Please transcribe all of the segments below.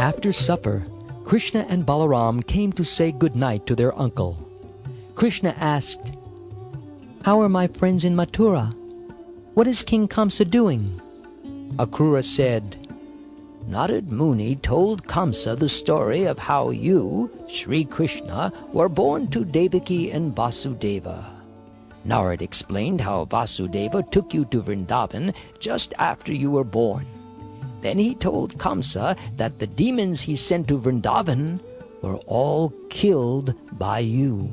After supper, Krishna and Balaram came to say goodnight to their uncle. Krishna asked, "How are my friends in Mathura? What is King Kamsa doing?" Akrura said, Narad Muni told Kamsa the story of how you, Sri Krishna, were born to Devaki and Vasudeva. Narad explained how Vasudeva took you to Vrindavan just after you were born. Then he told Kamsa that the demons he sent to Vrindavan were all killed by you.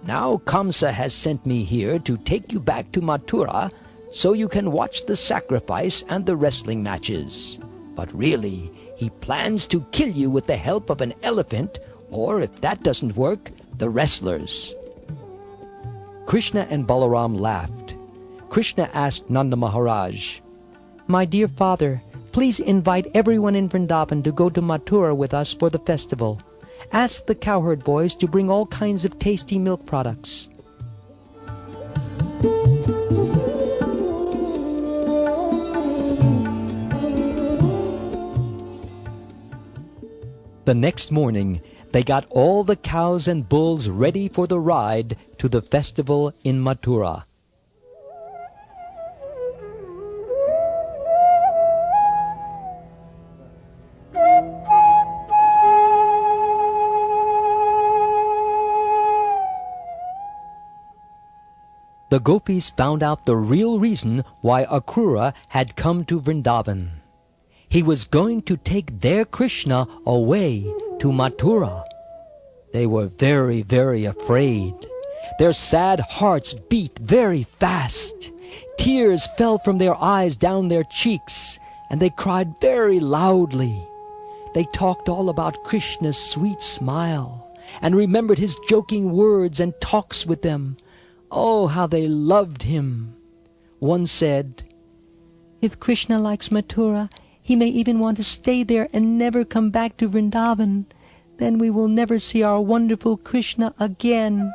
Now Kamsa has sent me here to take you back to Mathura so you can watch the sacrifice and the wrestling matches. But really, he plans to kill you with the help of an elephant, or if that doesn't work, the wrestlers. Krishna and Balaram laughed. Krishna asked Nanda Maharaj, "My dear father, please invite everyone in Vrindavan to go to Mathura with us for the festival. Ask the cowherd boys to bring all kinds of tasty milk products." The next morning, they got all the cows and bulls ready for the ride to the festival in Mathura. The gopis found out the real reason why Akrura had come to Vrindavan. He was going to take their Krishna away to Mathura. They were very, very afraid. Their sad hearts beat very fast. Tears fell from their eyes down their cheeks, and they cried very loudly. They talked all about Krishna's sweet smile, and remembered his joking words and talks with them. Oh, how they loved him! One said, "If Krishna likes Mathura, he may even want to stay there and never come back to Vrindavan. Then we will never see our wonderful Krishna again."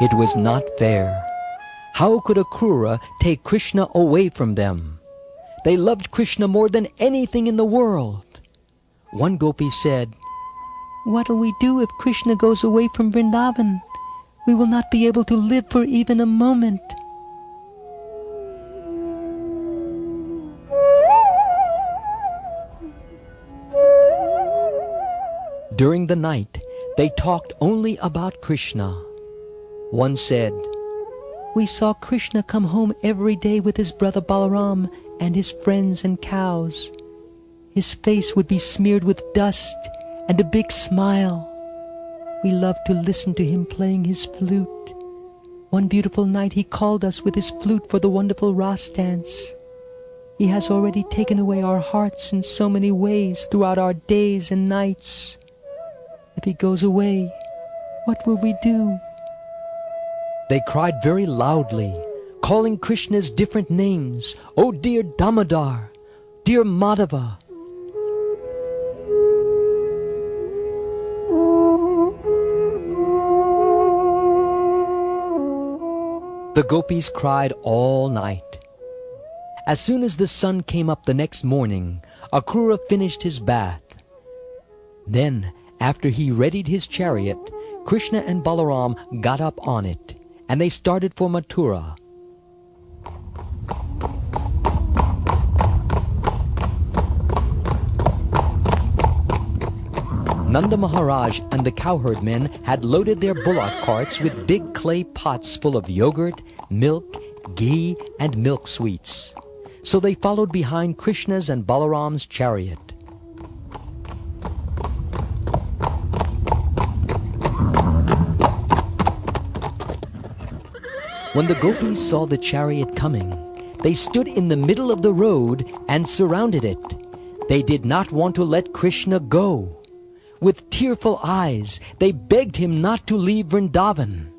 It was not fair. How could Akrura take Krishna away from them? They loved Krishna more than anything in the world. One gopi said, "What'll we do if Krishna goes away from Vrindavan? We will not be able to live for even a moment." During the night, they talked only about Krishna. One said, "We saw Krishna come home every day with his brother Balaram and his friends and cows. His face would be smeared with dust and a big smile. We loved to listen to him playing his flute. One beautiful night he called us with his flute for the wonderful Ras dance. He has already taken away our hearts in so many ways throughout our days and nights. If he goes away, what will we do?" They cried very loudly, calling Krishna's different names. "Oh dear Damodar, dear Madhava." The gopis cried all night. As soon as the sun came up the next morning, Akrura finished his bath. Then, after he readied his chariot, Krishna and Balaram got up on it, and they started for Mathura. Nanda Maharaj and the cowherd men had loaded their bullock carts with big clay pots full of yogurt, milk, ghee, and milk sweets. So they followed behind Krishna's and Balaram's chariot. When the gopis saw the chariot coming, they stood in the middle of the road and surrounded it. They did not want to let Krishna go. With tearful eyes, they begged him not to leave Vrindavan.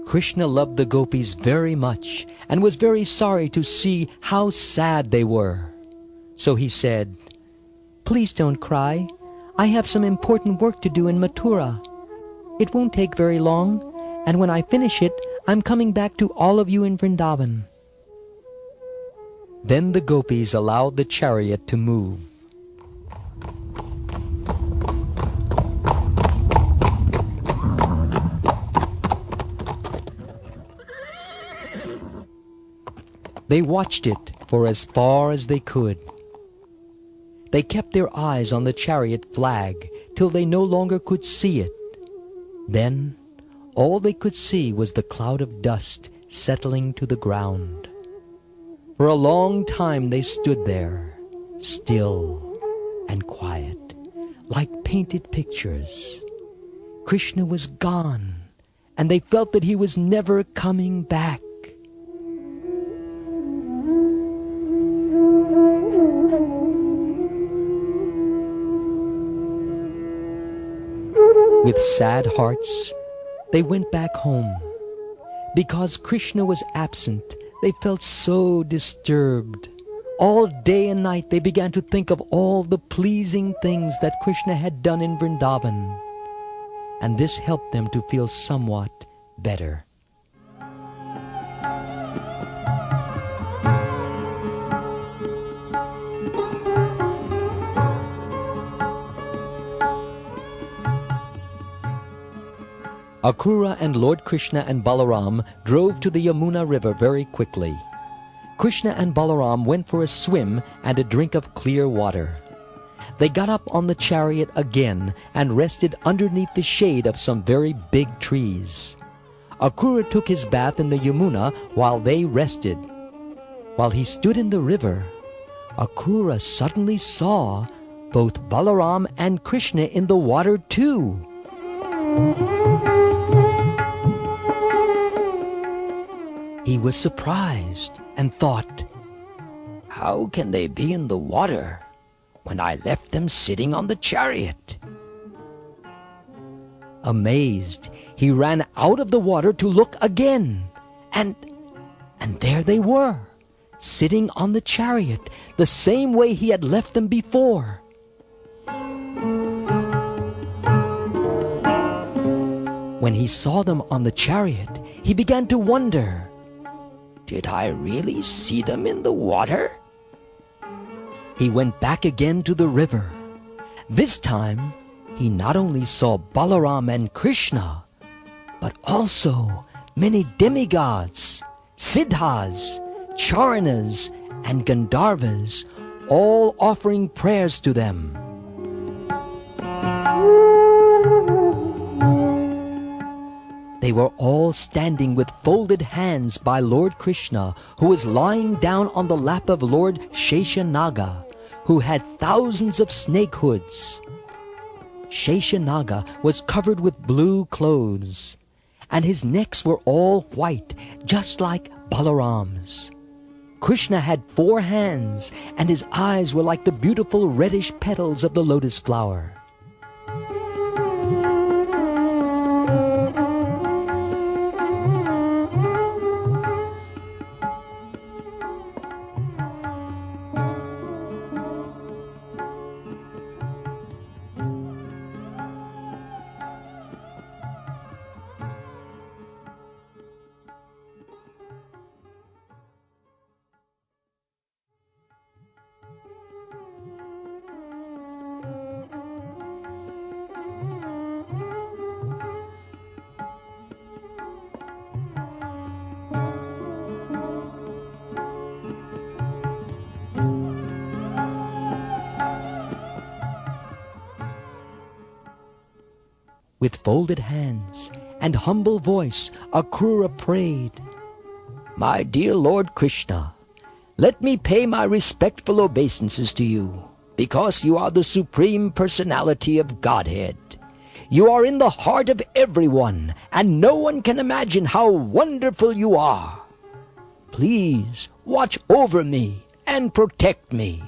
Krishna loved the gopis very much and was very sorry to see how sad they were. So he said, "Please don't cry. I have some important work to do in Mathura. It won't take very long, and when I finish it, I'm coming back to all of you in Vrindavan." Then the gopis allowed the chariot to move. They watched it for as far as they could. They kept their eyes on the chariot flag till they no longer could see it. Then all they could see was the cloud of dust settling to the ground. For a long time they stood there, still and quiet, like painted pictures. Krishna was gone, and they felt that he was never coming back. With sad hearts, they went back home. Because Krishna was absent, they felt so disturbed. All day and night they began to think of all the pleasing things that Krishna had done in Vrindavan. And this helped them to feel somewhat better. Akrura and Lord Krishna and Balaram drove to the Yamuna river very quickly. Krishna and Balaram went for a swim and a drink of clear water. They got up on the chariot again and rested underneath the shade of some very big trees. Akrura took his bath in the Yamuna while they rested. While he stood in the river, Akrura suddenly saw both Balaram and Krishna in the water too. He was surprised and thought, "How can they be in the water when I left them sitting on the chariot?" Amazed, he ran out of the water to look again, and there they were, sitting on the chariot, the same way he had left them before. When he saw them on the chariot, he began to wonder, "Did I really see them in the water?" He went back again to the river. This time, he not only saw Balaram and Krishna, but also many demigods, siddhas, charanas, and gandharvas, all offering prayers to them. They were all standing with folded hands by Lord Krishna, who was lying down on the lap of Lord Sheshanaga, who had thousands of snake hoods. Sheshanaga was covered with blue clothes, and his necks were all white, just like Balaram's. Krishna had 4 hands, and his eyes were like the beautiful reddish petals of the lotus flower. With folded hands and humble voice, Akrura prayed, "My dear Lord Krishna, let me pay my respectful obeisances to you, because you are the Supreme Personality of Godhead. You are in the heart of everyone, and no one can imagine how wonderful you are. Please watch over me and protect me.